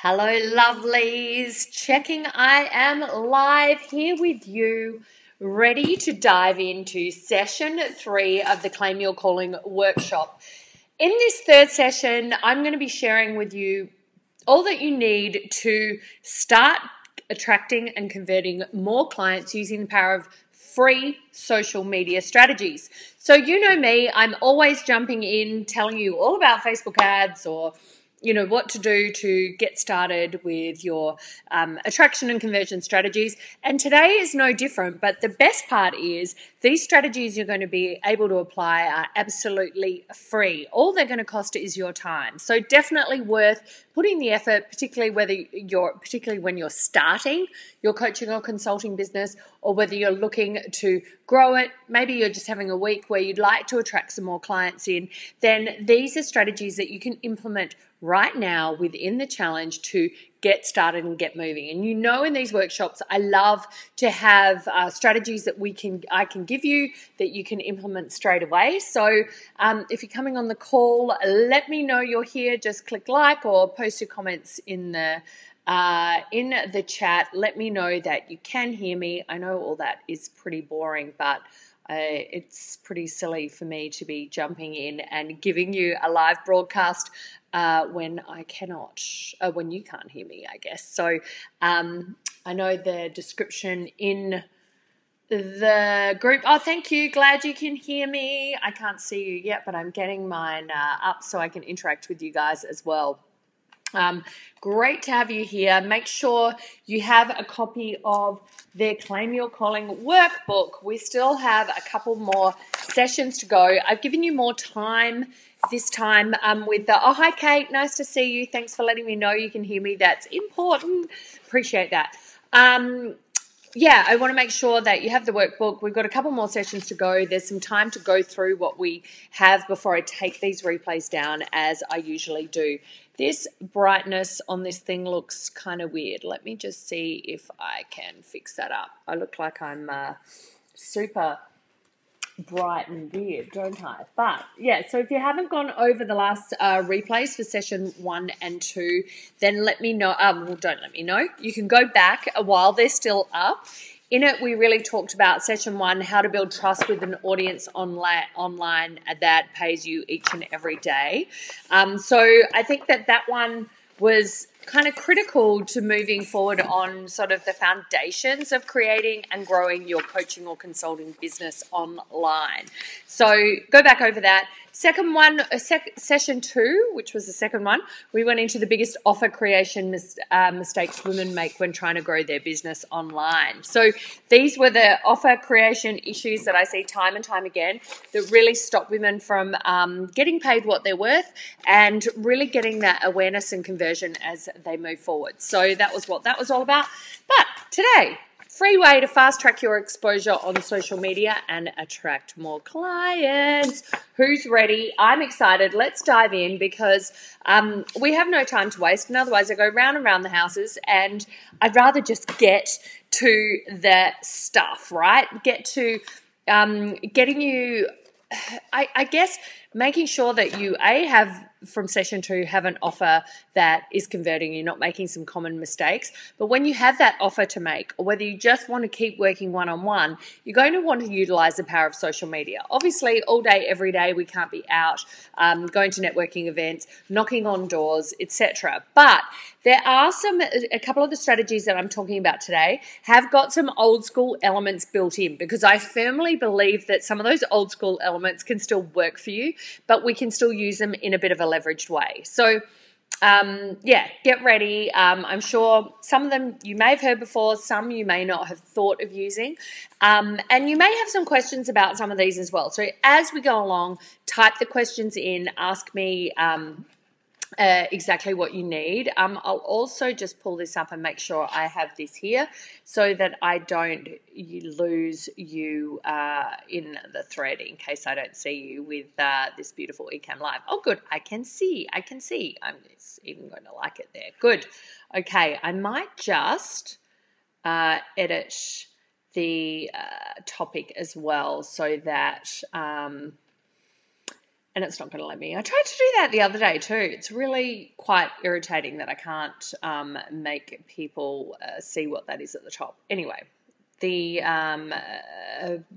Hello, lovelies. Checking I am live here with you, ready to dive into session 3 of the Claim Your Calling workshop. In this third session, I'm going to be sharing with you all that you need to start attracting and converting more clients using the power of free social media strategies. So you know me, I'm always jumping in, telling you all about Facebook ads or what to do to get started with your attraction and conversion strategies. And today is no different, but the best part is these strategies you're going to be able to apply are absolutely free. All they're going to cost is your time. So definitely worth putting the effort, particularly when you're starting your coaching or consulting business, or whether you're looking to grow it. Maybe you're just having a week where you'd like to attract some more clients in. Then these are strategies that you can implement right now within the challenge to get started and get moving. And in these workshops, I love to have strategies that I can give you that you can implement straight away. So if you're coming on the call, let me know you're here. Just click like or post your comments in the chat. Let me know that you can hear me. I know all that is pretty boring, but it's pretty silly for me to be jumping in and giving you a live broadcast when you can't hear me, I guess. So I know the description in the group. Oh, thank you. Glad you can hear me. I can't see you yet, but I'm getting mine up so I can interact with you guys as well. Great to have you here. Make sure you have a copy of their Claim Your Calling workbook. We still have a couple more sessions to go. I've given you more time this time hi Kate, nice to see you. Thanks for letting me know you can hear me. That's important. Appreciate that. I want to make sure that you have the workbook. We've got a couple more sessions to go. There's some time to go through what we have before I take these replays down, as I usually do. This brightness on this thing looks kind of weird. Let me just see if I can fix that up. I look like I'm super bright and weird, don't I? But yeah, so if you haven't gone over the last replays for session 1 and 2, then let me know. Don't let me know. You can go back a while they're still up. In it, we really talked about session 1, how to build trust with an audience online that pays you each and every day. So I think that one was kind of critical to moving forward on sort of the foundations of creating and growing your coaching or consulting business online. So go back over that. Second one, session 2, which was the second one, we went into the biggest offer creation mistakes women make when trying to grow their business online. So these were the offer creation issues that I see time and time again that really stop women from getting paid what they're worth and really getting that awareness and conversion as they move forward. So that was what that was all about. But today, free way to fast track your exposure on social media and attract more clients. Who's ready? I'm excited. Let's dive in because we have no time to waste. And otherwise, I go round and round the houses, and I'd rather just get to the stuff, right? Get to getting you, I guess, making sure that you have from session 2 have an offer that is converting. You're not making some common mistakes. But when you have that offer to make, or whether you just want to keep working one-on-one, you're going to want to utilize the power of social media. Obviously, all day, every day, we can't be out going to networking events, knocking on doors, etc. But there are a couple of the strategies that I'm talking about today have got some old school elements built in, because I firmly believe that some of those old school elements can still work for you, but we can still use them in a bit of a leveraged way. So get ready. I'm sure some of them you may have heard before, some you may not have thought of using. And you may have some questions about some of these as well. So as we go along, type the questions in, ask me exactly what you need. I'll also just pull this up and make sure I have this here so that I don't lose you in the thread in case I don't see you with this beautiful Ecamm Live. Oh, good. I can see. I'm even going to like it there. Good. Okay. I might just edit the topic as well so that and it's not going to let me. I tried to do that the other day too. It's really quite irritating that I can't make people see what that is at the top. Anyway, the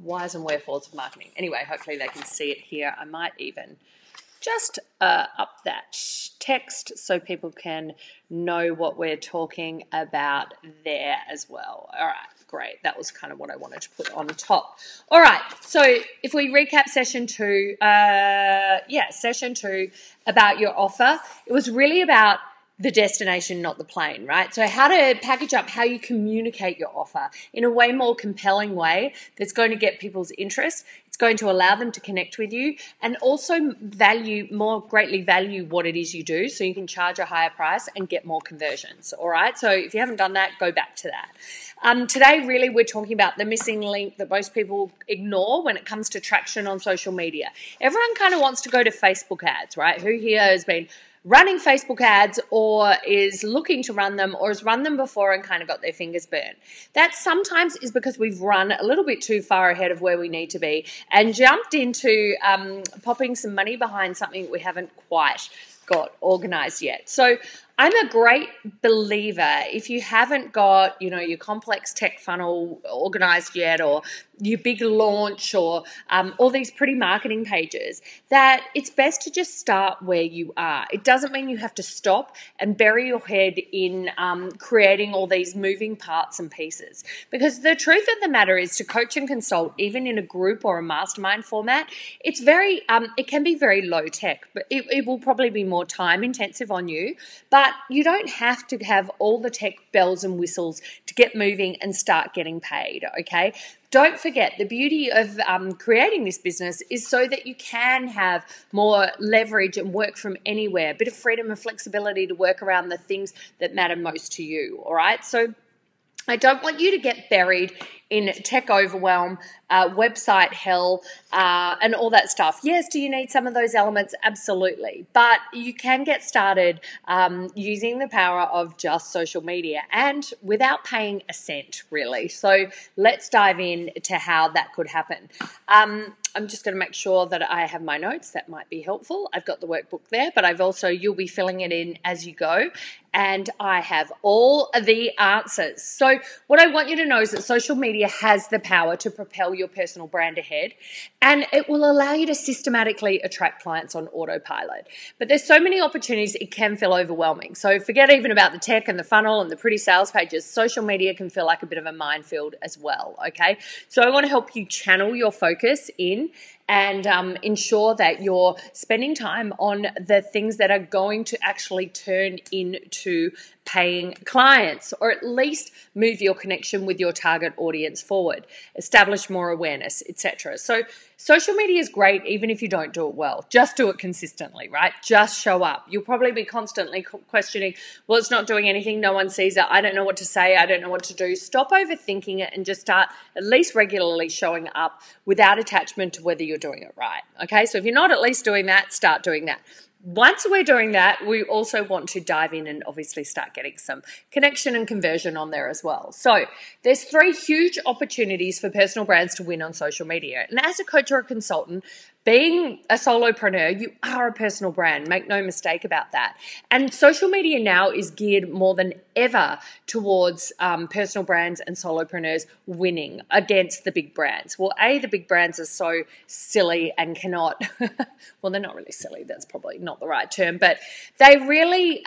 whys and wherefores of marketing. Anyway, hopefully they can see it here. I might even just up that text so people can know what we're talking about there as well. All right, great. That was kind of what I wanted to put on top. All right, so if we recap session two, session two about your offer, it was really about the destination, not the plane, right? So how to package up how you communicate your offer in a way more compelling way that's going to get people's interest. It's going to allow them to connect with you and also greatly value what it is you do, so you can charge a higher price and get more conversions. All right. So if you haven't done that, go back to that. Today, really, we're talking about the missing link that most people ignore when it comes to traction on social media. Everyone kind of wants to go to Facebook ads, right? Who here has been running Facebook ads or is looking to run them or has run them before and kind of got their fingers burnt? That sometimes is because we've run a little bit too far ahead of where we need to be and jumped into popping some money behind something we haven't quite got organized yet. So I'm a great believer, if you haven't got, your complex tech funnel organized yet, or your big launch, or all these pretty marketing pages, that it's best to just start where you are. It doesn't mean you have to stop and bury your head in creating all these moving parts and pieces. Because the truth of the matter is, to coach and consult, even in a group or a mastermind format, it's it can be very low tech, but it will probably be more time intensive on you. But you don't have to have all the tech bells and whistles to get moving and start getting paid, okay? Don't forget, the beauty of creating this business is so that you can have more leverage and work from anywhere, a bit of freedom and flexibility to work around the things that matter most to you, all right? So I don't want you to get buried in tech overwhelm, website hell, and all that stuff. Yes, do you need some of those elements? Absolutely. But you can get started using the power of just social media and without paying a cent, really. So let's dive in to how that could happen. I'm just going to make sure that I have my notes. That might be helpful. I've got the workbook there, but you'll be filling it in as you go. And I have all the answers. So what I want you to know is that social media has the power to propel your personal brand ahead, and it will allow you to systematically attract clients on autopilot. But there's so many opportunities, it can feel overwhelming. So forget even about the tech and the funnel and the pretty sales pages. Social media can feel like a bit of a minefield as well, okay? So I want to help you channel your focus in and ensure that you're spending time on the things that are going to actually turn into paying clients, or at least move your connection with your target audience forward, establish more awareness, etc. So social media is great even if you don't do it well. Just do it consistently, right? Just show up. You'll probably be constantly questioning, well, it's not doing anything, no one sees it, I don't know what to say, I don't know what to do. Stop overthinking it and just start at least regularly showing up without attachment to whether you're doing it right, okay? So if you're not at least doing that, start doing that. Once we're doing that, we also want to dive in and obviously start getting some connection and conversion on there as well. So there's 3 huge opportunities for personal brands to win on social media. And as a coach or a consultant, being a solopreneur, you are a personal brand. Make no mistake about that. And social media now is geared more than ever towards personal brands and solopreneurs winning against the big brands. Well, the big brands are so silly and cannot, well, they're not really silly. That's probably not the right term, but they really,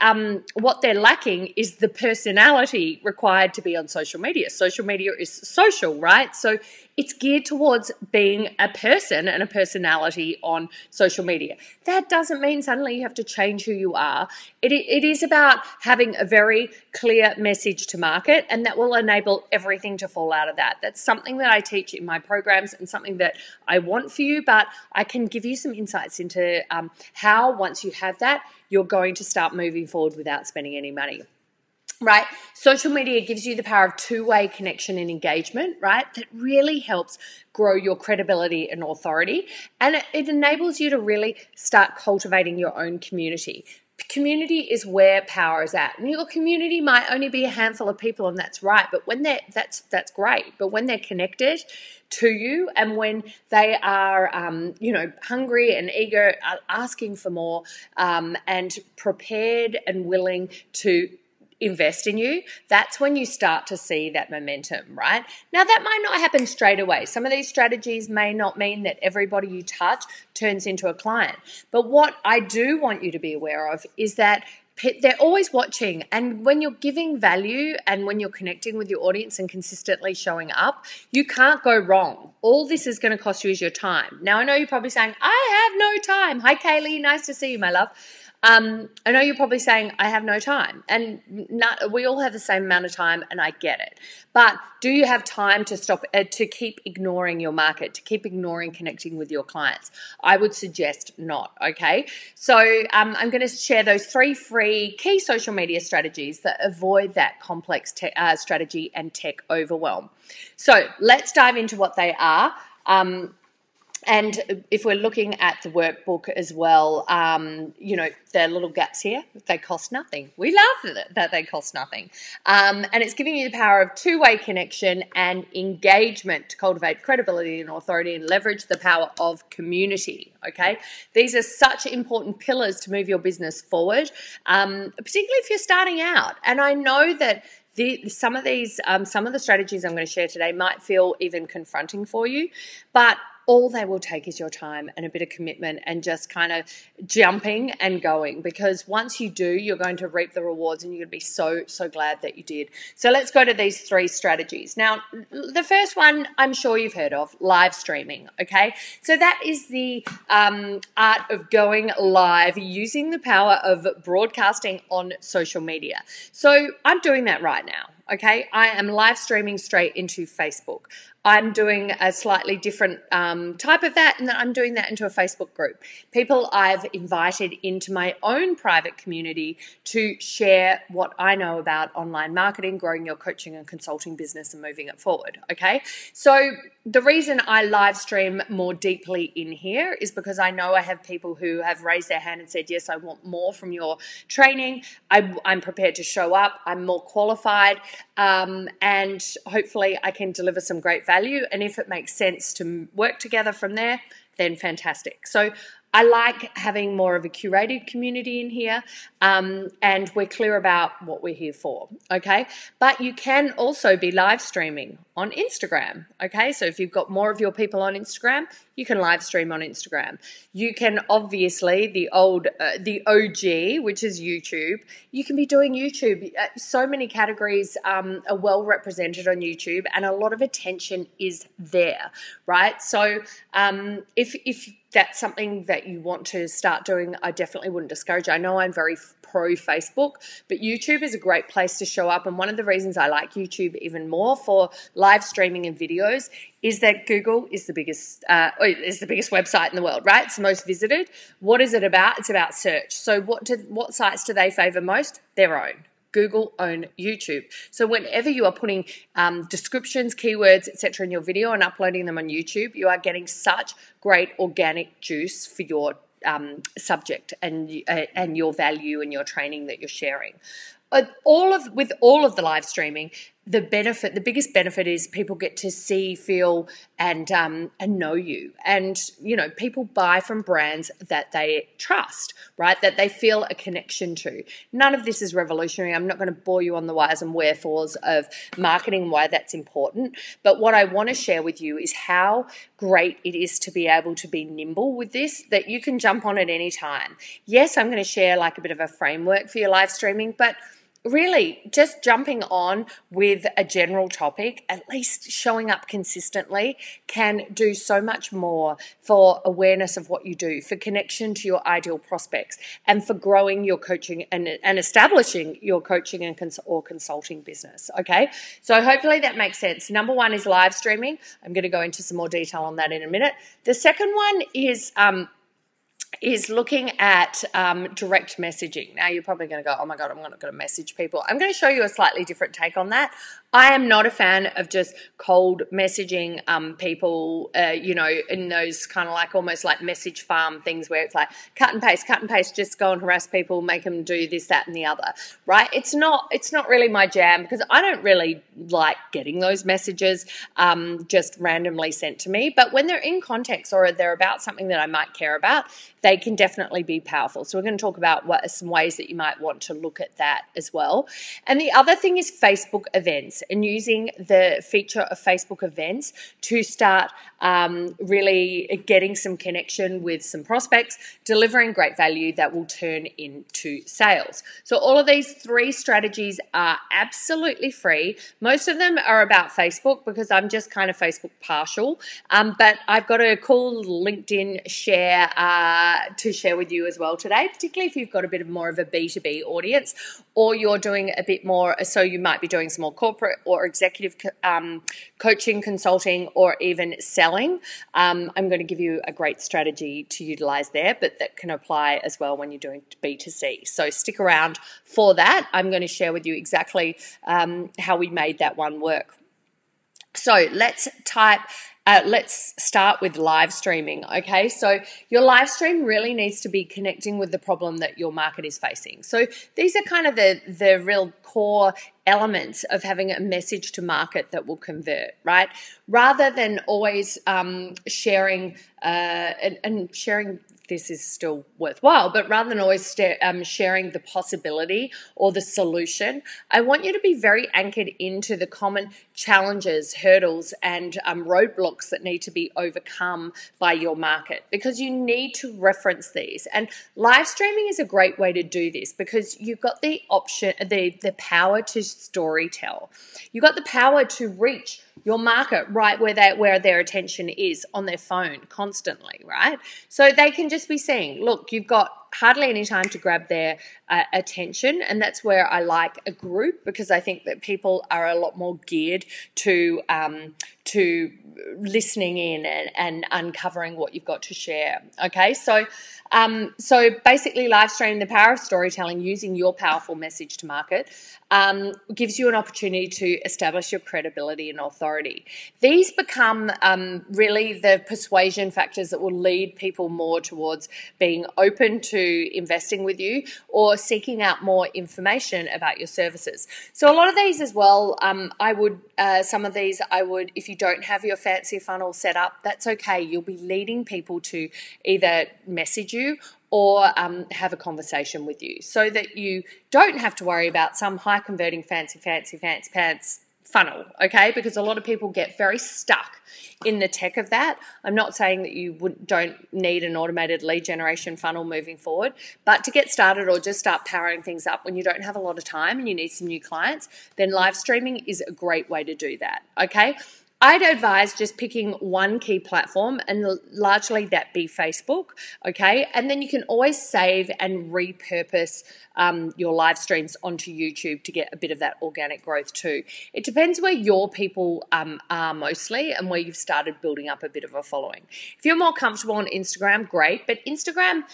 what they're lacking is the personality required to be on social media. Social media is social, right? So it's geared towards being a person and a personality on social media. That doesn't mean suddenly you have to change who you are. It is about having a very clear message to market, and that will enable everything to fall out of that. That's something that I teach in my programs and something that I want for you, but I can give you some insights into how, once you have that, you're going to start moving forward without spending any money. Right? Social media gives you the power of two-way connection and engagement, right? That really helps grow your credibility and authority. And it enables you to really start cultivating your own community. community is where power is at. And your community might only be a handful of people, and that's right. But when that's great. But when they're connected to you, and when they are, hungry and eager, asking for more, and prepared and willing to invest in you, that's when you start to see that momentum, right? Now, that might not happen straight away. Some of these strategies may not mean that everybody you touch turns into a client. But what I do want you to be aware of is that they're always watching, and when you're giving value and when you're connecting with your audience and consistently showing up, you can't go wrong. All this is going to cost you is your time. Now, I know you're probably saying, I have no time. Hi, Kaylee. Nice to see you, my love. I know you're probably saying, I have no time, and we all have the same amount of time, and I get it. But do you have time to stop, to keep ignoring your market, to keep ignoring connecting with your clients? I would suggest not, okay? So I'm going to share those 3 free key social media strategies that avoid that complex strategy and tech overwhelm. So let's dive into what they are. And if we're looking at the workbook as well, there are little gaps here. They cost nothing. We love that they cost nothing. And it's giving you the power of two-way connection and engagement to cultivate credibility and authority and leverage the power of community, okay? These are such important pillars to move your business forward, particularly if you're starting out. And I know that some of the strategies I'm going to share today might feel even confronting for you, but all they will take is your time and a bit of commitment and just kind of jumping and going, because once you do, you're going to reap the rewards and you're going to be so, so glad that you did. So let's go to these 3 strategies. Now, the first one I'm sure you've heard of, live streaming, okay? So that is the art of going live using the power of broadcasting on social media. So I'm doing that right now. Okay, I am live streaming straight into Facebook. I'm doing a slightly different type of that, and I'm doing that into a Facebook group. People I've invited into my own private community to share what I know about online marketing, growing your coaching and consulting business, and moving it forward. Okay, so the reason I live stream more deeply in here is because I know I have people who have raised their hand and said, yes, I want more from your training. I'm prepared to show up. I'm more qualified. And hopefully I can deliver some great value. And if it makes sense to work together from there, then fantastic. So I like having more of a curated community in here, and we're clear about what we're here for, okay? But you can also be live streaming on Instagram, okay? So if you've got more of your people on Instagram, you can live stream on Instagram. You can obviously, the OG, which is YouTube, you can be doing YouTube. So many categories are well represented on YouTube, and a lot of attention is there, right? So if that's something that you want to start doing, I definitely wouldn't discourage. I know I'm very pro Facebook, but YouTube is a great place to show up. And one of the reasons I like YouTube even more for live streaming and videos is that Google is the biggest website in the world, right? It's the most visited. What is it about? It's about search. So what sites do they favor most? Their own. Google own YouTube. So whenever you are putting descriptions, keywords, etc. in your video and uploading them on YouTube, you are getting such great organic juice for your subject and your value and your training that you're sharing. With all of the live streaming, the biggest benefit is people get to see, feel, and know you. And, people buy from brands that they trust, right? That they feel a connection to. None of this is revolutionary. I'm not going to bore you on the whys and wherefores of marketing and why that's important. But what I want to share with you is how great it is to be able to be nimble with this, that you can jump on at any time. Yes, I'm going to share like a bit of a framework for your live streaming, but really, just jumping on with a general topic, at least showing up consistently, can do so much more for awareness of what you do, for connection to your ideal prospects, and for growing your coaching and establishing your coaching and or consulting business, okay? So hopefully that makes sense. Number 1 is live streaming. I'm going to go into some more detail on that in a minute. The second one is is looking at direct messaging. Now, you're probably going to go, oh my God, I'm not going to message people. I'm going to show you a slightly different take on that. I am not a fan of just cold messaging people, in those kind of like almost like message farm things where it's like cut and paste, just go and harass people, make them do this, that, and the other, right? It's not really my jam, because I don't really like getting those messages just randomly sent to me. But when they're in context or they're about something that I might care about, they can definitely be powerful. So we're going to talk about what are some ways that you might want to look at that as well. And the other thing is Facebook events, and using the feature of Facebook events to start really getting some connection with some prospects, delivering great value that will turn into sales. So all of these 3 strategies are absolutely free. Most of them are about Facebook, because I'm just kind of Facebook partial, but I've got a cool LinkedIn share to share with you as well today, particularly if you've got a bit of more of a B2B audience, or you're doing a bit more, so you might be doing some more corporate or executive coaching, consulting, or even selling. I'm going to give you a great strategy to utilize there, but that can apply as well when you're doing B2C. So stick around for that. I'm going to share with you exactly how we made that one work. So let's start with live streaming, okay? So your live stream really needs to be connecting with the problem that your market is facing. So these are kind of the real core elements of having a message to market that will convert, right? Rather than always sharing and sharing, this is still worthwhile, but rather than always sharing the possibility or the solution, I want you to be very anchored into the common challenges, hurdles, and roadblocks that need to be overcome by your market, because you need to reference these. And live streaming is a great way to do this, because you've got the option, the power to storytell. You've got the power to reach your market right where their attention is, on their phone constantly, right? So they can just be seeing, look, you've got hardly any time to grab their attention, and that's where I like a group, because I think that people are a lot more geared to listening in and uncovering what you've got to share. Okay, so basically live streaming, the power of storytelling using your powerful message to market, gives you an opportunity to establish your credibility and authority. These become really the persuasion factors that will lead people more towards being open to investing with you or seeking out more information about your services. So a lot of these as well, some of these I would, if you don't have your fancy funnel set up, that's okay. You'll be leading people to either message you or have a conversation with you, so that you don't have to worry about some high converting fancy pants funnel, okay? Because a lot of people get very stuck in the tech of that. I'm not saying that you don't need an automated lead generation funnel moving forward, but to get started or just start powering things up when you don't have a lot of time and you need some new clients, then live streaming is a great way to do that, okay? I'd advise just picking one key platform, and largely that be Facebook, okay? And then you can always save and repurpose your live streams onto YouTube to get a bit of that organic growth too. It depends where your people are mostly and where you've started building up a bit of a following. If you're more comfortable on Instagram, great, but Instagram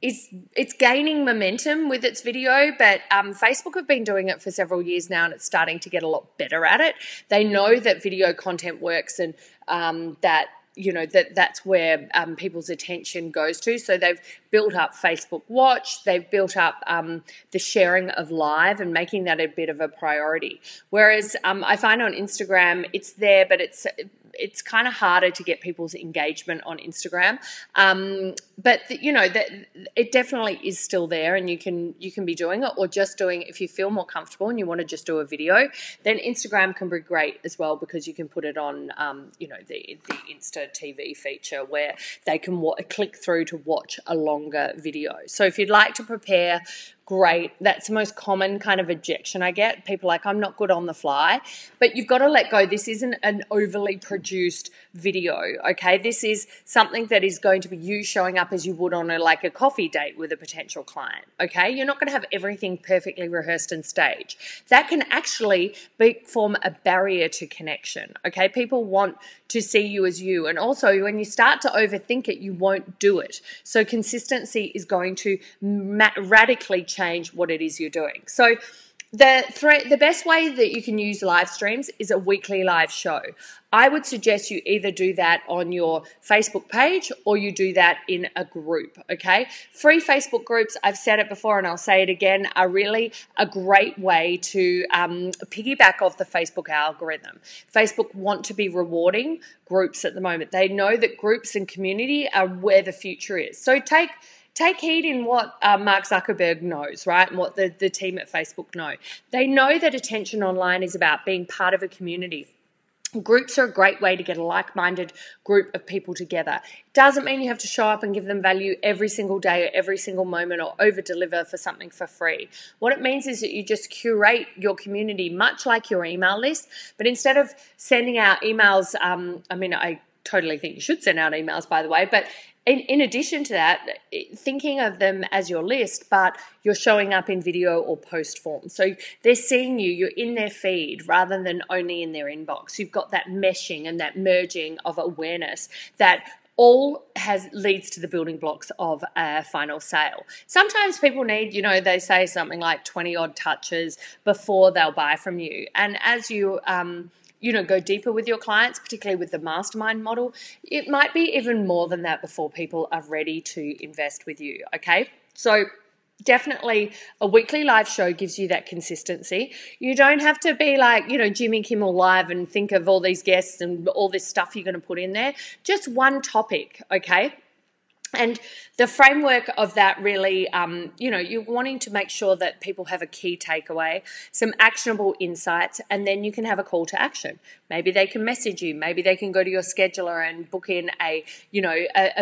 it's gaining momentum with its video, but Facebook have been doing it for several years now, and it's starting to get a lot better at it. They know that video content works, and that's where people's attention goes to. So they've built up Facebook Watch, they've built up the sharing of live and making that a bit of a priority. Whereas I find on Instagram it's there, but it's kind of harder to get people's engagement on Instagram. But it definitely is still there, and you can be doing it, or just doing it if you feel more comfortable and you want to just do a video. Then Instagram can be great as well, because you can put it on the Insta TV feature where they can click through to watch a longer video. So if you'd like to prepare, great. That's the most common kind of objection I get. People are like, I'm not good on the fly. But you've got to let go. This isn't an overly produced video, okay? This is something that is going to be you showing up as you would on a coffee date with a potential client, okay? You're not going to have everything perfectly rehearsed and staged. That can actually form a barrier to connection, okay? People want to see you as you. And also, when you start to overthink it, you won't do it. So consistency is going to radically change what it is you're doing. So the best way that you can use live streams is a weekly live show. I would suggest you either do that on your Facebook page or you do that in a group, okay? Free Facebook groups, I've said it before and I'll say it again, are really a great way to piggyback off the Facebook algorithm. Facebook want to be rewarding groups at the moment. They know that groups and community are where the future is. So take heed in what Mark Zuckerberg knows, right, and what the team at Facebook know. They know that attention online is about being part of a community. Groups are a great way to get a like-minded group of people together. Doesn't mean you have to show up and give them value every single day or every single moment or over-deliver for something for free. What it means is that you just curate your community much like your email list, but instead of sending out emails, I totally think you should send out emails, by the way, but in addition to that, thinking of them as your list, but you're showing up in video or post form. So they're seeing you, you're in their feed rather than only in their inbox. You've got that meshing and that merging of awareness that all leads to the building blocks of a final sale. Sometimes people need, they say something like 20 odd touches before they'll buy from you. And as you go deeper with your clients, particularly with the mastermind model, it might be even more than that before people are ready to invest with you, okay? So definitely a weekly live show gives you that consistency. You don't have to be like, Jimmy Kimmel Live and think of all these guests and all this stuff you're going to put in there. Just one topic, okay? And the framework of that really, you're wanting to make sure that people have a key takeaway, some actionable insights, and then you can have a call to action. Maybe they can message you. Maybe they can go to your scheduler and book in a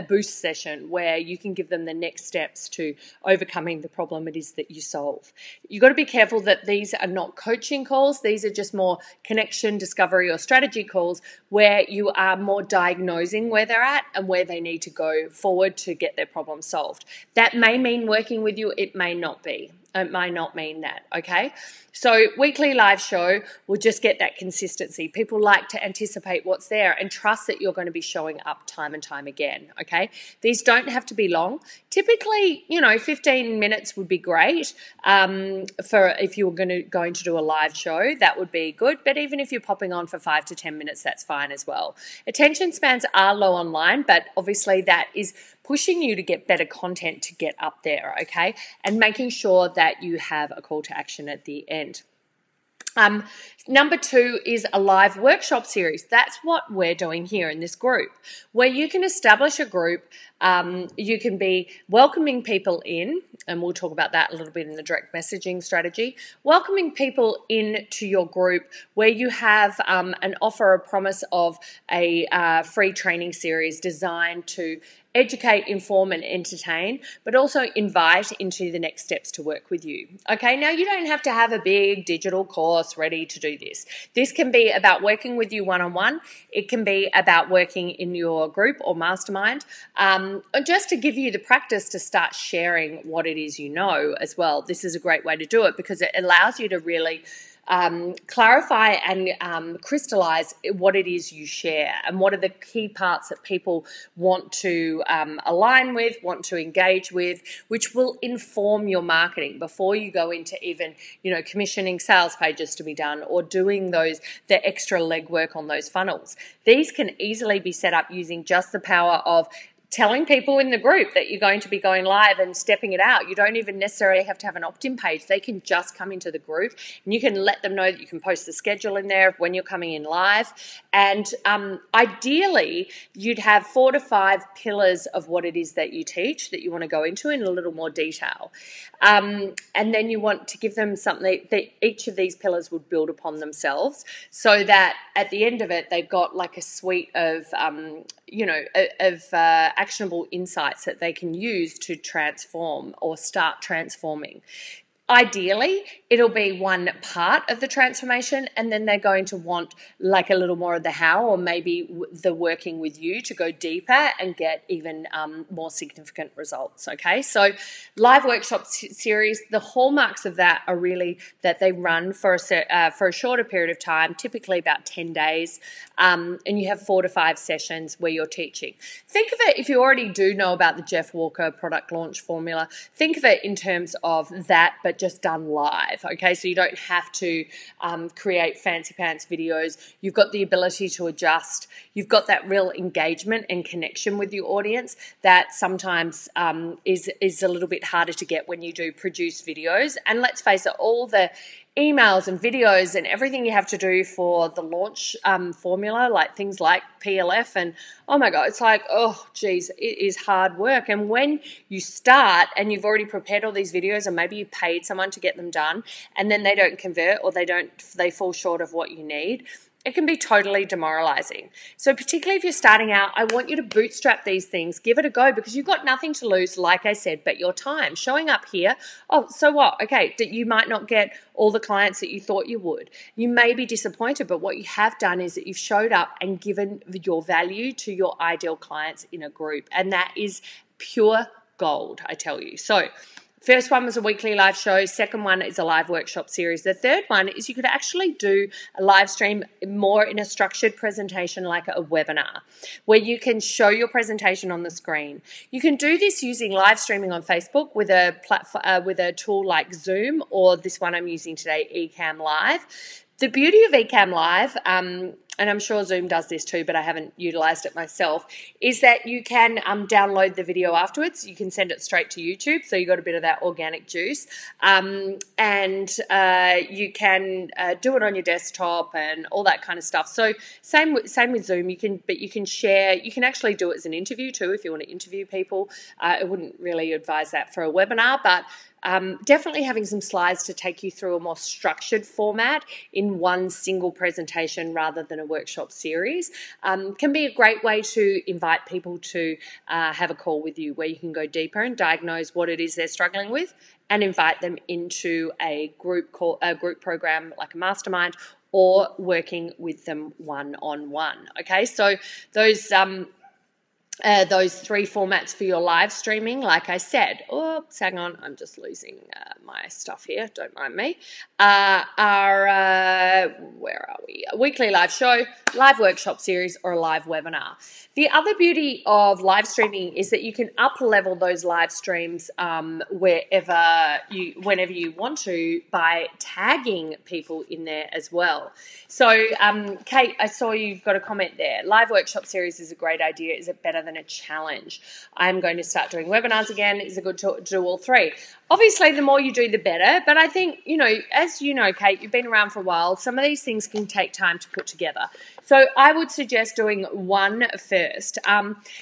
boost session where you can give them the next steps to overcoming the problem it is that you solve. You've got to be careful that these are not coaching calls. These are just more connection, discovery, or strategy calls where you are more diagnosing where they're at and where they need to go forward to get their problem solved. That may mean working with you. It may not be. It may not mean that, okay? So weekly live show will just get that consistency. People like to anticipate what's there and trust that you're going to be showing up time and time again, okay? These don't have to be long. Typically, 15 minutes would be great for if you were going to do a live show. That would be good. But even if you're popping on for 5 to 10 minutes, that's fine as well. Attention spans are low online, but obviously that is pushing you to get better content to get up there, okay? And making sure that you have a call to action at the end. Number 2 is a live workshop series. That's what we're doing here in this group, where you can establish a group. You can be welcoming people in, and we'll talk about that a little bit in the direct messaging strategy, welcoming people into your group where you have an offer, a promise of a free training series designed to educate, inform, and entertain, but also invite into the next steps to work with you. Okay, now you don't have to have a big digital course ready to do this. This can be about working with you one-on-one. It can be about working in your group or mastermind, just to give you the practice to start sharing what it is you know as well. This is a great way to do it because it allows you to really clarify and crystallize what it is you share and what are the key parts that people want to align with, want to engage with, which will inform your marketing before you go into even, commissioning sales pages to be done or doing the extra legwork on those funnels. These can easily be set up using just the power of telling people in the group that you're going to be going live and stepping it out. You don't even necessarily have to have an opt-in page. They can just come into the group and you can let them know that you can post the schedule in there when you're coming in live. And ideally, you'd have 4 to 5 pillars of what it is that you teach that you want to go into in a little more detail. And then you want to give them something that each of these pillars would build upon themselves so that at the end of it, they've got like a suite of actionable insights that they can use to transform or start transforming. Ideally, it'll be one part of the transformation, and then they're going to want like a little more of the how, or maybe the working with you to go deeper and get even more significant results. Okay, so live workshop series, the hallmarks of that are really that they run for a shorter period of time, typically about 10 days, and you have 4 to 5 sessions where you're teaching. Think of it, if you already do know about the Jeff Walker product launch formula, think of it in terms of that, but just done live. Okay, so you don't have to create fancy pants videos. You've got the ability to adjust. You've got that real engagement and connection with your audience that sometimes is a little bit harder to get when you do produce videos. And let's face it, all the emails and videos and everything you have to do for the launch formula, like things like PLF, and oh my God, it's like, oh geez, it is hard work. And when you start and you've already prepared all these videos, and maybe you paid someone to get them done, and then they don't convert, or they fall short of what you need, it can be totally demoralizing. So particularly if you're starting out, I want you to bootstrap these things, give it a go, because you've got nothing to lose, like I said, but your time. Showing up here, oh, so what? Okay, that you might not get all the clients that you thought you would. You may be disappointed, but what you have done is that you've showed up and given your value to your ideal clients in a group, and that is pure gold, I tell you. So first one was a weekly live show. Second one is a live workshop series. The third one is you could actually do a live stream more in a structured presentation, like a webinar, where you can show your presentation on the screen. You can do this using live streaming on Facebook with a platform, with a tool like Zoom, or this one I'm using today, Ecamm Live. The beauty of Ecamm Live, and I'm sure Zoom does this too, but I haven't utilized it myself, is that you can download the video afterwards. You can send it straight to YouTube, so you got a bit of that organic juice. And you can do it on your desktop and all that kind of stuff. So same with Zoom. You can share. You can actually do it as an interview too if you want to interview people. I wouldn't really advise that for a webinar, but definitely having some slides to take you through a more structured format in one single presentation rather than a workshop series can be a great way to invite people to have a call with you, where you can go deeper and diagnose what it is they're struggling with, and invite them into a group program like a mastermind, or working with them one-on-one. Okay, so those 3 formats for your live streaming, like I said, oops, hang on, I'm just losing my stuff here, don't mind me, where are we? A weekly live show, live workshop series, or a live webinar. The other beauty of live streaming is that you can up-level those live streams whenever you want to, by tagging people in there as well. So, Kate, I saw you've got a comment there. Live workshop series is a great idea. Is it better than a challenge? I'm going to start doing webinars again. Is it good to do all 3? Obviously, the more you do, the better. But I think, as you know, Kate, you've been around for a while. Some of these things can take time to put together. So I would suggest doing one first.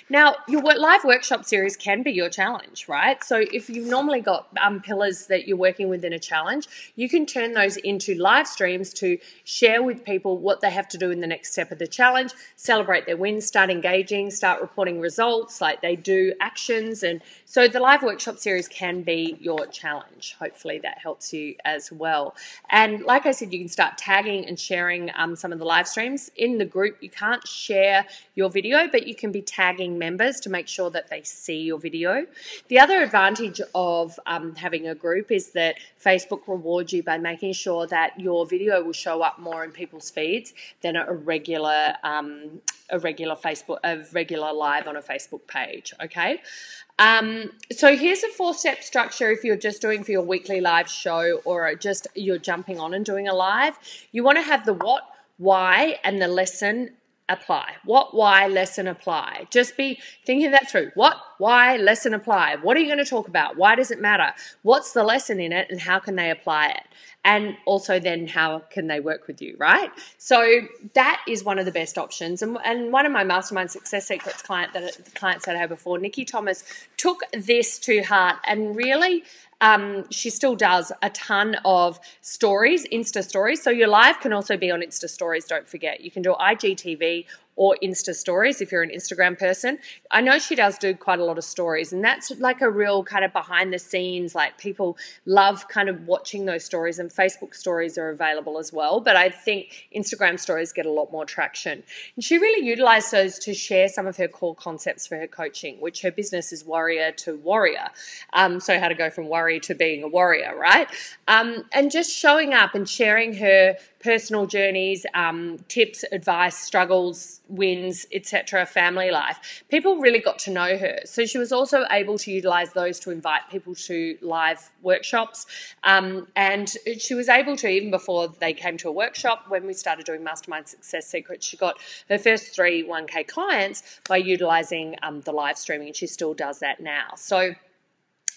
Now, your live workshop series can be your challenge, right? So if you've normally got pillars that you're working with in a challenge, you can turn those into live streams to share with people what they have to do in the next step of the challenge, celebrate their wins, start engaging, start reporting results, like they do actions. And so the live workshop series can be your challenge. Hopefully that helps you as well. And like I said, you can start tagging and sharing some of the live streams. In the group, you can't share your video, but you can be tagging members to make sure that they see your video. The other advantage of having a group is that Facebook rewards you by making sure that your video will show up more in people's feeds than a regular live on a Facebook page. Okay. So here's a 4-step structure if you're just doing for your weekly live show, or just you're jumping on and doing a live. You want to have the what, why, and the lesson apply. What, why, lesson, apply. Just be thinking that through. What, why, lesson, apply. What are you going to talk about? Why does it matter? What's the lesson in it, and how can they apply it? And also then how can they work with you, right? So that is one of the best options. And one of my Mastermind Success Secrets clients that I had before, Nikki Thomas, took this to heart, and really she still does a ton of stories, Insta stories. So your live can also be on Insta stories, don't forget. You can do IGTV or Insta stories if you're an Instagram person. I know she does do quite a lot of stories, and that's like a real kind of behind the scenes, like people love kind of watching those stories, and Facebook stories are available as well. But I think Instagram stories get a lot more traction. And she really utilized those to share some of her core concepts for her coaching, which her business is Warrior to Warrior. So how to go from worry to being a warrior, right? And just showing up and sharing her personal journeys, tips, advice, struggles, wins, etc., family life. People really got to know her. So she was also able to utilize those to invite people to live workshops. And she was able to, even before they came to a workshop, when we started doing Mastermind Success Secrets, she got her first 3 1K clients by utilizing the live streaming, and she still does that now. So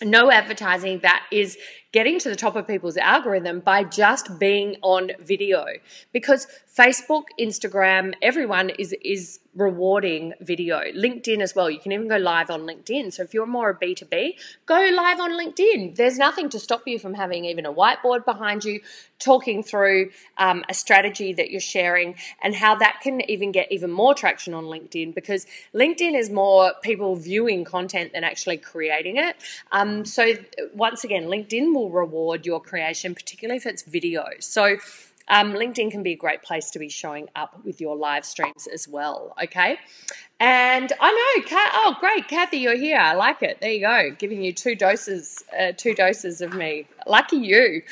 no advertising, that is getting to the top of people's algorithm by just being on video, because Facebook, Instagram, everyone is rewarding video. LinkedIn as well. You can even go live on LinkedIn. So if you're more a B2B, go live on LinkedIn. There's nothing to stop you from having even a whiteboard behind you, talking through a strategy that you're sharing, and how that can even get even more traction on LinkedIn, because LinkedIn is more people viewing content than actually creating it. So once again, LinkedIn will reward your creation, particularly if it's video. So LinkedIn can be a great place to be showing up with your live streams as well, okay? And I know, oh great, Kathy, you're here. I like it. There you go, giving you 2 doses of me. Lucky you.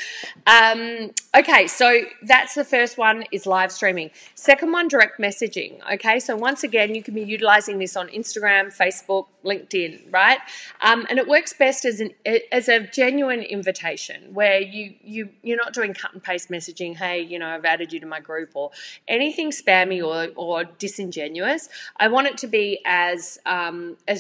Okay, so that's the first one, is live streaming. Second one, direct messaging. Okay, so once again, you can be utilizing this on Instagram, Facebook, LinkedIn, right? And it works best as a genuine invitation, where you're not doing cut and paste messaging. Hey, I've added you to my group, or anything spammy or disingenuous. I want it to be as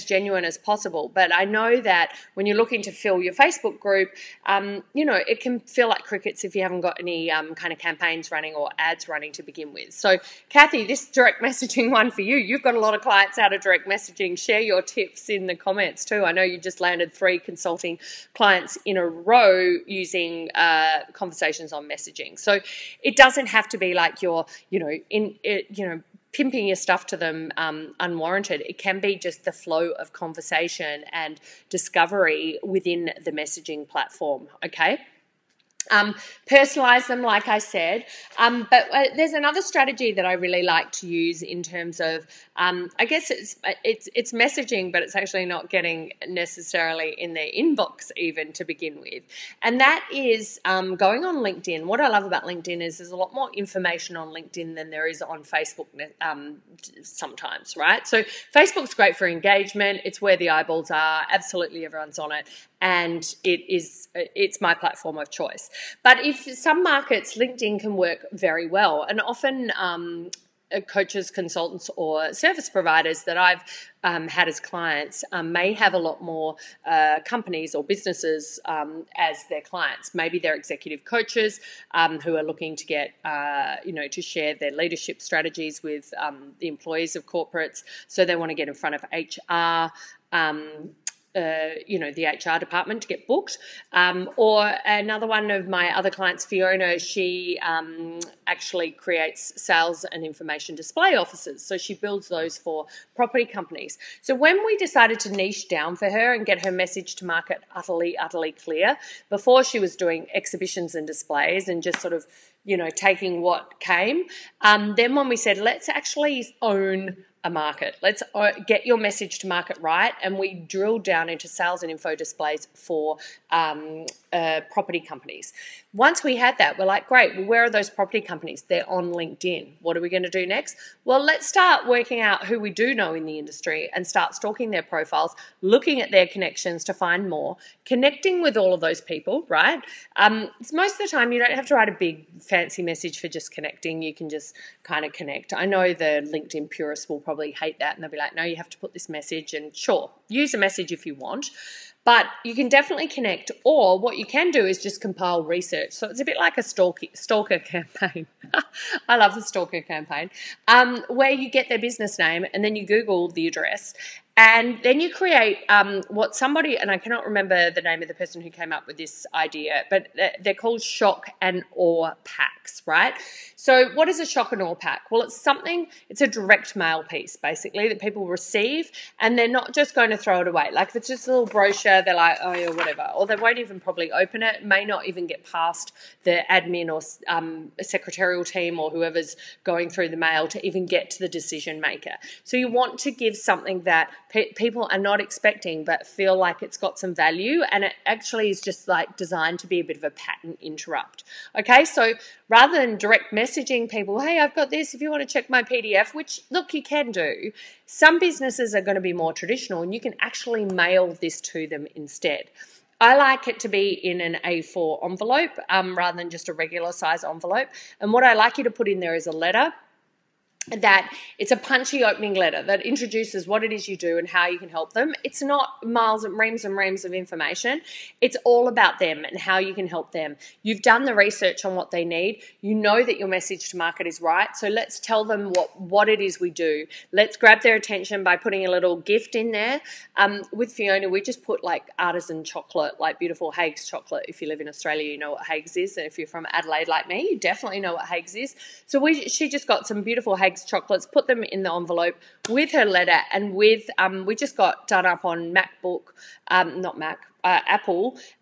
genuine as possible. But I know that when you're looking to fill your Facebook group, it can feel like crickets if you haven't got any kind of campaigns running or ads running to begin with. So, Kathy, this direct messaging one for you. You've got a lot of clients out of direct messaging. Share your tips in the comments too. I know you just landed 3 consulting clients in a row using conversations on messaging. So it doesn't have to be like you're, pimping your stuff to them unwarranted. It can be just the flow of conversation and discovery within the messaging platform, okay? Personalize them, like I said. But there's another strategy that I really like to use in terms of, I guess it's messaging, but it's actually not getting necessarily in their inbox even to begin with. And that is going on LinkedIn. What I love about LinkedIn is there's a lot more information on LinkedIn than there is on Facebook sometimes, right? So Facebook's great for engagement. It's where the eyeballs are. Absolutely everyone's on it. And it's my platform of choice. But if some markets, LinkedIn can work very well. And often coaches, consultants, or service providers that I've had as clients may have a lot more companies or businesses as their clients. Maybe they're executive coaches who are looking to get, to share their leadership strategies with the employees of corporates. So they want to get in front of HR, the HR department to get booked. Or another one of my other clients, Fiona, she actually creates sales and information display offices. So she builds those for property companies. So when we decided to niche down for her and get her message to market utterly clear, before she was doing exhibitions and displays and just sort of, taking what came, then when we said, let's actually own a market. Let's get your message to market right. And we drilled down into sales and info displays for property companies. Once we had that, we're like, great, well, where are those property companies? They're on LinkedIn. What are we going to do next? Well, let's start working out who we do know in the industry and start stalking their profiles, looking at their connections to find more, connecting with all of those people, right? Most of the time, you don't have to write a big fancy message for just connecting. You can just kind of connect. I know the LinkedIn purists will probably hate that, and they'll be like, no, you have to put this message, and sure, use a message if you want. But you can definitely connect, or what you can do is just compile research. So it's a bit like a stalker campaign. I love the stalker campaign, where you get their business name and then you Google the address And then you create what somebody, and I cannot remember the name of the person who came up with this idea, but they're called shock and awe packs, right? So what is a shock and awe pack? Well, it's a direct mail piece, basically, that people receive, and they're not just going to throw it away. Like if it's just a little brochure, they're like, oh, yeah, whatever. Or they won't even probably open it, may not even get past the admin or secretarial team or whoever's going through the mail to even get to the decision maker. So you want to give something that people are not expecting but feel like it's got some value, and it actually is just like designed to be a bit of a pattern interrupt. Okay, so rather than direct messaging people, hey, I've got this, if you want to check my PDF, which, look, you can do, some businesses are going to be more traditional and you can actually mail this to them instead. I like it to be in an A4 envelope rather than just a regular size envelope. And what I like you to put in there is a letter, that it's a punchy opening letter that introduces what it is you do and how you can help them. It's not miles and reams of information. It's all about them and how you can help them. You've done the research on what they need. You know that your message to market is right. So let's tell them what it is we do. Let's grab their attention by putting a little gift in there. With Fiona, we just put like artisan chocolate, like beautiful Haigh's chocolate. If you live in Australia, you know what Haigh's is. And if you're from Adelaide like me, you definitely know what Haigh's is. So she just got some beautiful Haigh's chocolates, put them in the envelope with her letter, and with we just got done up on Apple,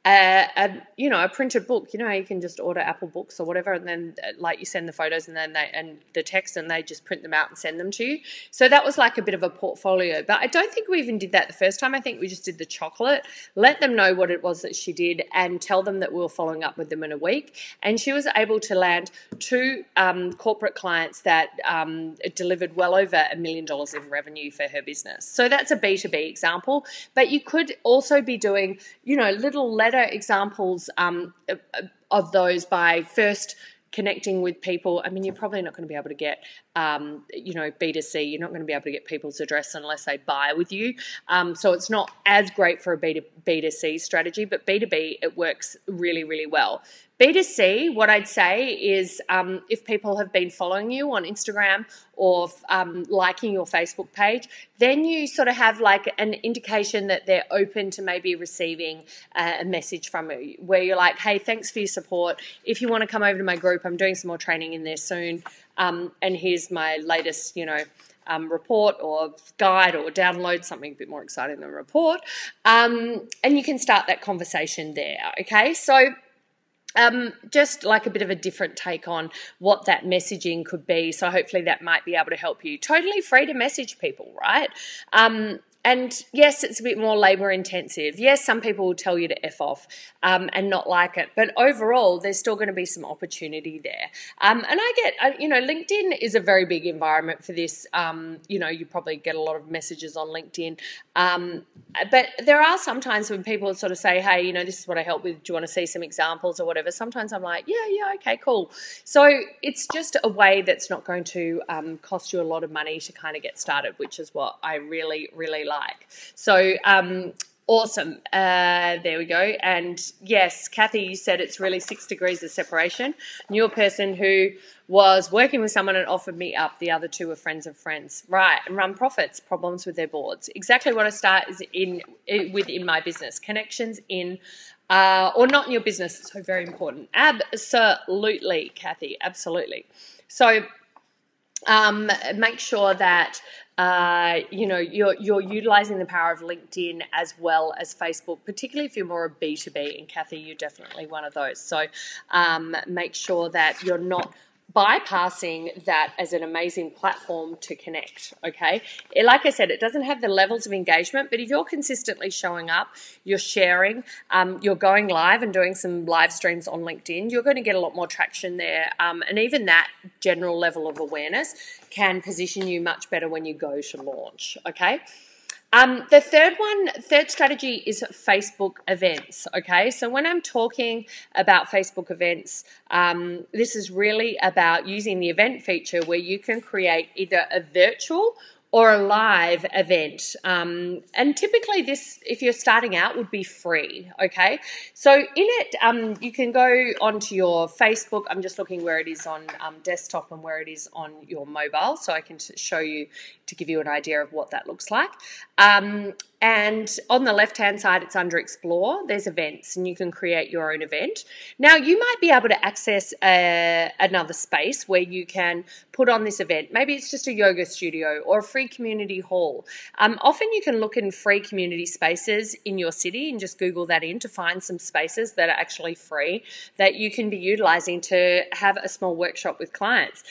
a printed book. You know, you can just order Apple books or whatever, and then like you send the photos and then the text, and they just print them out and send them to you. So that was like a bit of a portfolio. But I don't think we even did that the first time. I think we just did the chocolate, let them know what it was that she did, and tell them that we were following up with them in a week. And she was able to land 2 corporate clients that delivered well over $1 million in revenue for her business. So that's a B2B example. But you could also be doing, little letter examples of those by first connecting with people. I mean, you're probably not going to be able to get, B2C. You're not going to be able to get people's address unless they buy with you. So it's not as great for a B2C strategy, but B2B, it works really, really well. B2C, what I'd say is if people have been following you on Instagram or liking your Facebook page, then you sort of have like an indication that they're open to maybe receiving a message from you where you're like, hey, thanks for your support. If you want to come over to my group, I'm doing some more training in there soon. And here's my latest, report or guide or download, something a bit more exciting than a report. And you can start that conversation there, okay? So just like a bit of a different take on what that messaging could be. So hopefully that might be able to help you. Totally free to message people, right? And yes, it's a bit more labor intensive. Yes, some people will tell you to F off and not like it. But overall, there's still going to be some opportunity there. And I get, LinkedIn is a very big environment for this. You probably get a lot of messages on LinkedIn. But there are some times when people sort of say, hey, this is what I help with. Do you want to see some examples or whatever? Sometimes I'm like, yeah, okay, cool. So it's just a way that's not going to cost you a lot of money to kind of get started, which is what I really, really like. So awesome. There we go. And yes, Kathy, you said it's really 6 degrees of separation. And you're a person who was working with someone and offered me up. The other 2 are friends of friends. Right. And run profits, problems with their boards. Exactly what I start is within my business. Connections in or not in your business. So very important. Absolutely, Kathy. Absolutely. So make sure that you're utilizing the power of LinkedIn as well as Facebook, particularly if you're more a B2B. And Kathy, you're definitely one of those. So make sure that you're not bypassing that as an amazing platform to connect, okay? Like I said, it doesn't have the levels of engagement, but if you're consistently showing up, you're sharing, you're going live and doing some live streams on LinkedIn, you're going to get a lot more traction there. And even that general level of awareness can position you much better when you go to launch, okay? The third strategy is Facebook events, okay? So when I'm talking about Facebook events, this is really about using the event feature where you can create either a virtual or a live event. And typically this, if you're starting out, would be free, okay? So in it, you can go onto your Facebook. I'm just looking where it is on desktop and where it is on your mobile, so I can show you to give you an idea of what that looks like. And on the left-hand side, it's under Explore. There's events, and you can create your own event. Now, you might be able to access another space where you can put on this event. Maybe it's just a yoga studio or a free community hall. Often you can look in free community spaces in your city and just Google that in to find some spaces that are actually free that you can be utilizing to have a small workshop with clients.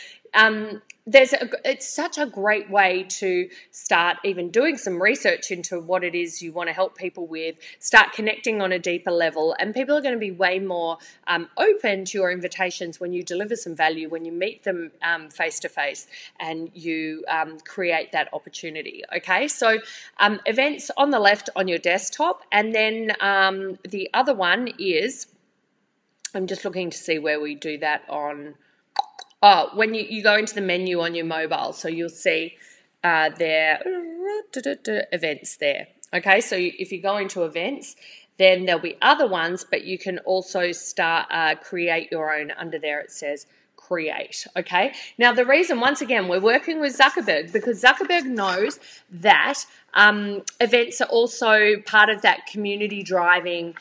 It's such a great way to start even doing some research into what it is you want to help people with, start connecting on a deeper level, and people are going to be way more open to your invitations when you deliver some value, when you meet them face to face and you create that opportunity. Okay, so events on the left on your desktop, and then the other one is, I'm just looking to see where we do that on. Oh, when you go into the menu on your mobile, so you'll see there events there. Okay, so if you go into events, then there'll be other ones, but you can also start create your own. Under there it says create. Okay, now the reason, once again, we're working with Zuckerberg because Zuckerberg knows that events are also part of that community driving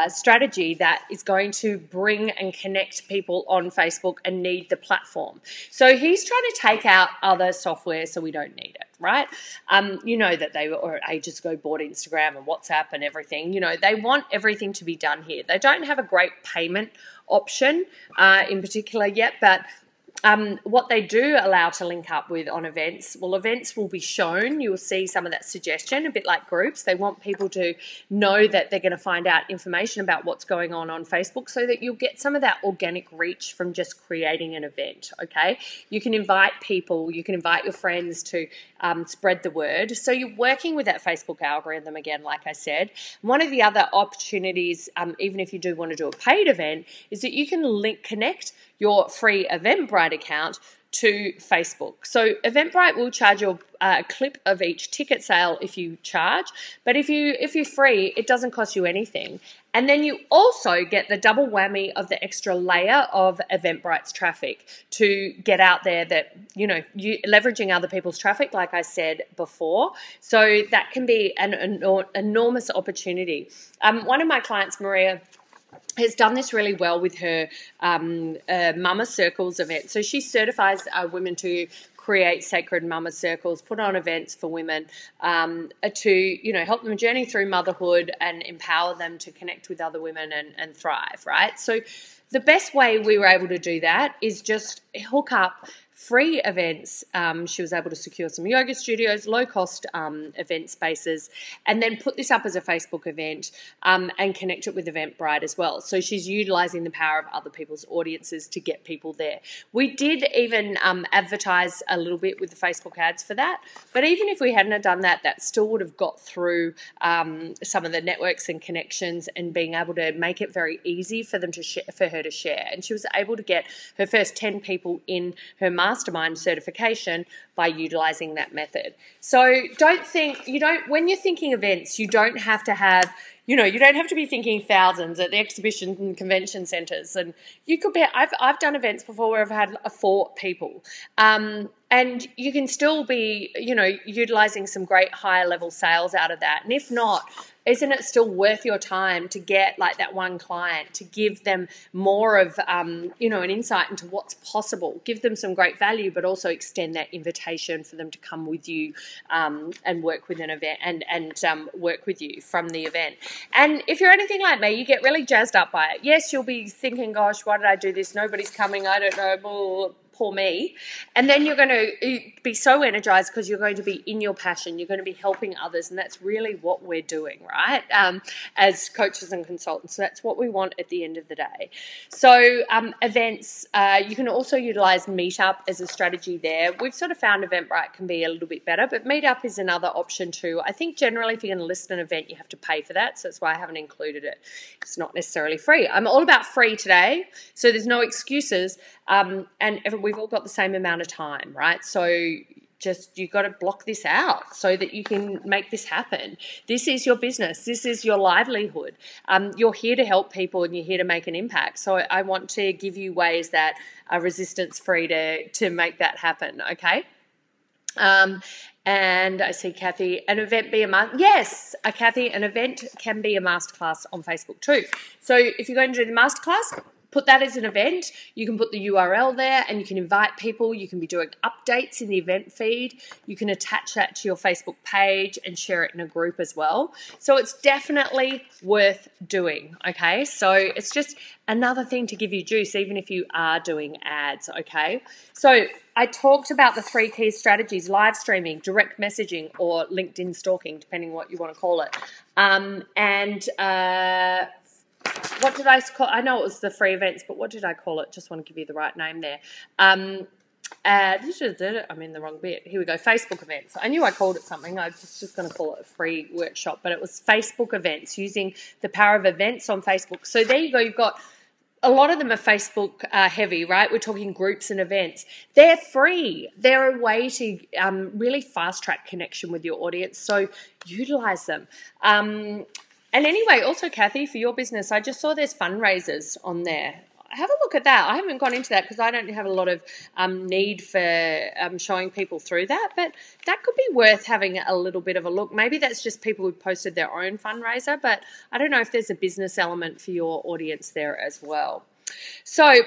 strategy that is going to bring and connect people on Facebook and need the platform. So he's trying to take out other software so we don't need it, right? You know that they were ages ago bought Instagram and WhatsApp and everything. You know, they want everything to be done here. They don't have a great payment option in particular yet, but what they do allow to link up with on events, well, events will be shown. You'll see some of that suggestion, a bit like groups. They want people to know that they're going to find out information about what's going on Facebook so that you'll get some of that organic reach from just creating an event, okay? You can invite people, you can invite your friends to spread the word. So you're working with that Facebook algorithm again, like I said. One of the other opportunities, even if you do want to do a paid event, is that you can connect your free Eventbrite account to Facebook. So Eventbrite will charge you a clip of each ticket sale if you charge, but if you're free, it doesn't cost you anything. And then you also get the double whammy of the extra layer of Eventbrite's traffic to get out there that, you know, you leveraging other people's traffic, like I said before. So that can be an enormous opportunity. One of my clients, Maria, has done this really well with her Mama Circles event. So she certifies women to create sacred Mama Circles, put on events for women to, you know, help them journey through motherhood and empower them to connect with other women and thrive, right? So the best way we were able to do that is just hook up free events. She was able to secure some yoga studios, low-cost event spaces, and then put this up as a Facebook event and connect it with Eventbrite as well. So she's utilising the power of other people's audiences to get people there. We did even advertise a little bit with the Facebook ads for that, but even if we hadn't have done that, that still would have got through some of the networks and connections and being able to make it very easy for them to for her to share. And she was able to get her first 10 people in her mastermind certification by utilizing that method. So when you're thinking events, you don't have to have, you don't have to be thinking thousands at the exhibition and convention centers. And you could be, I've done events before where I've had 4 people. And you can still be, utilizing some great higher level sales out of that. And if not, isn't it still worth your time to get like that one client, to give them more of, an insight into what's possible, give them some great value, but also extend that invitation for them to come with you and work with an event and work with you from the event. And if you're anything like me, you get really jazzed up by it. Yes, you'll be thinking, gosh, why did I do this? Nobody's coming. I don't know. Poor me. And then you're going to be so energized because you're going to be in your passion. You're going to be helping others. And that's really what we're doing, right? As coaches and consultants. So that's what we want at the end of the day. So events, you can also utilize Meetup as a strategy there. We've sort of found Eventbrite can be a little bit better, but Meetup is another option too. I think generally if you're going to list an event, you have to pay for that. So that's why I haven't included it. It's not necessarily free. I'm all about free today. So there's no excuses. And we've all got the same amount of time, right? So you've got to block this out so that you can make this happen. This is your business. This is your livelihood. You're here to help people and you're here to make an impact. So I want to give you ways that are resistance-free to make that happen, okay? And I see Kathy, an event be a master. Yes, Kathy, an event can be a masterclass on Facebook too. So if you're going to do the masterclass, put that as an event. You can put the URL there and you can invite people. You can be doing updates in the event feed. You can attach that to your Facebook page and share it in a group as well. So it's definitely worth doing, okay? So it's just another thing to give you juice, even if you are doing ads, okay? So I talked about the 3 key strategies: live streaming, direct messaging, or LinkedIn stalking, depending on what you want to call it. What did I call? I know it was the free events, but what did I call it? Just want to give you the right name there. I'm in the wrong bit. Here we go. Facebook events. I knew I called it something. I was just going to call it a free workshop, but it was Facebook events, using the power of events on Facebook. So there you go. You've got a lot of them are Facebook heavy, right? We're talking groups and events. They're free. They're a way to really fast track connection with your audience. So utilize them. And anyway, also, Kathy, for your business, I just saw there's fundraisers on there. Have a look at that. I haven't gone into that because I don't have a lot of need for showing people through that, but that could be worth having a little bit of a look. Maybe that's just people who posted their own fundraiser, but I don't know if there's a business element for your audience there as well. So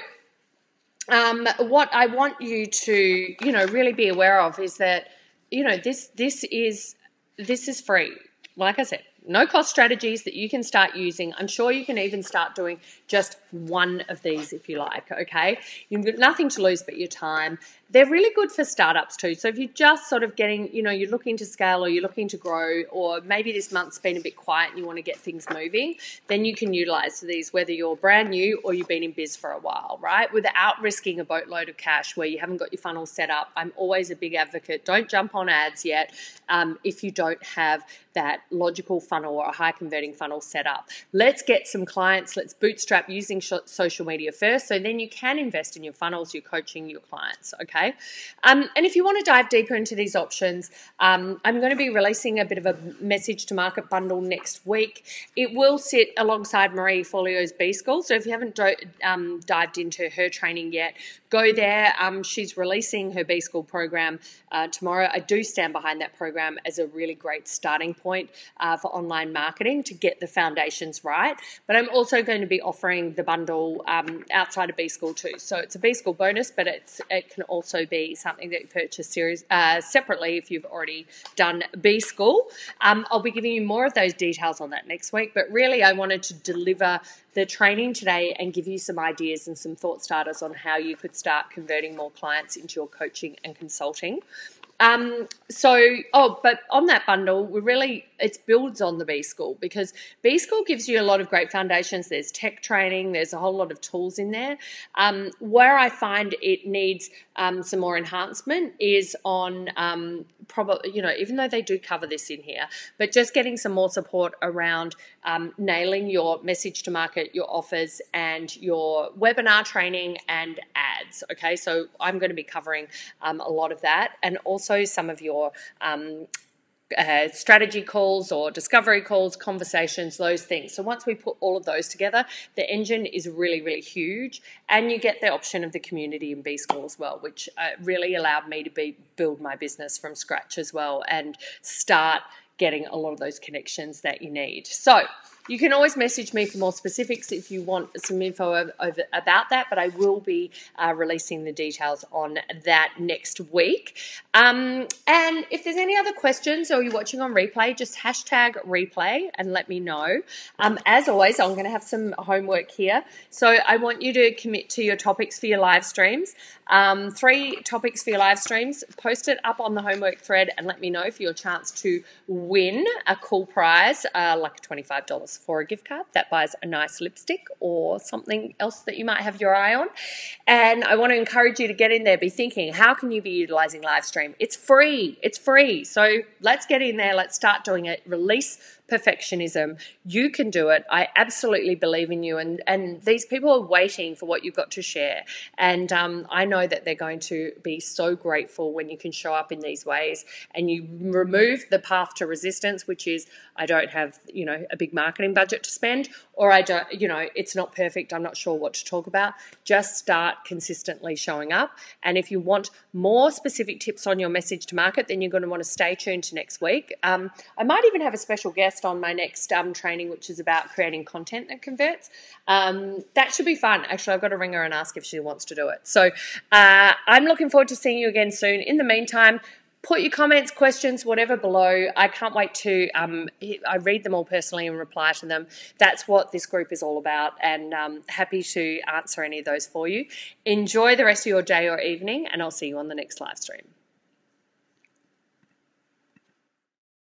what I want you to, really be aware of is that, this is free. Like I said, no cost strategies that you can start using. I'm sure you can even start doing just one of these if you like, okay? You've got nothing to lose but your time. They're really good for startups too. So if you're just sort of getting, you're looking to scale or you're looking to grow, or maybe this month's been a bit quiet and you want to get things moving, then you can utilize these, whether you're brand new or you've been in biz for a while, right? Without risking a boatload of cash where you haven't got your funnel set up. I'm always a big advocate. Don't jump on ads yet if you don't have that logical funnel or a high converting funnel set up. Let's get some clients. Let's bootstrap using social media first, so then you can invest in your funnels, your coaching, your clients, okay? And if you want to dive deeper into these options, I'm going to be releasing a bit of a message to market bundle next week. It will sit alongside Marie Forleo's B School, so if you haven't dived into her training yet, go there. She's releasing her B School program tomorrow. I do stand behind that program as a really great starting point for online marketing to get the foundations right. But I'm also going to be offering the bundle outside of B School too. So it's a B School bonus, but it can also be something that you purchase separately if you've already done B School. I'll be giving you more of those details on that next week. But really, I wanted to deliver the training today and give you some ideas and some thought starters on how you could start converting more clients into your coaching and consulting. But on that bundle, it builds on the B School, because B School gives you a lot of great foundations. There's tech training, there's a whole lot of tools in there. Where I find it needs some more enhancement is on even though they do cover this in here, but just getting some more support around nailing your message to market, your offers, and your webinar training and ads. Okay, so I'm going to be covering a lot of that, and also some of your strategy calls or discovery calls, conversations, those things. So once we put all of those together, the engine is really, really huge, and you get the option of the community in B School as well, which really allowed me to build my business from scratch as well and start getting a lot of those connections that you need. So you can always message me for more specifics if you want some info about that, but I will be releasing the details on that next week. And if there's any other questions or you're watching on replay, just hashtag replay and let me know. As always, I'm going to have some homework here. So I want you to commit to your topics for your live streams. 3 topics for your live streams. Post it up on the homework thread and let me know for your chance to win a cool prize, like $25 for a gift card that buys a nice lipstick or something else that you might have your eye on. And I want to encourage you to get in there, be thinking, how can you be utilizing live stream? It's free. It's free. So let's get in there. Let's start doing it. Release perfectionism. You can do it. I absolutely believe in you. And these people are waiting for what you've got to share. And I know that they're going to be so grateful when you can show up in these ways and you remove the path to resistance, which is I don't have, a big marketing budget to spend, or I don't, it's not perfect, I'm not sure what to talk about, just start consistently showing up. And if you want more specific tips on your message to market, then you're going to want to stay tuned to next week. I might even have a special guest on my next training, which is about creating content that converts. That should be fun. Actually, I've got to ring her and ask if she wants to do it. So I'm looking forward to seeing you again soon. In the meantime, put your comments, questions, whatever below. I can't wait to, I read them all personally and reply to them. That's what this group is all about, and happy to answer any of those for you. Enjoy the rest of your day or evening, and I'll see you on the next live stream.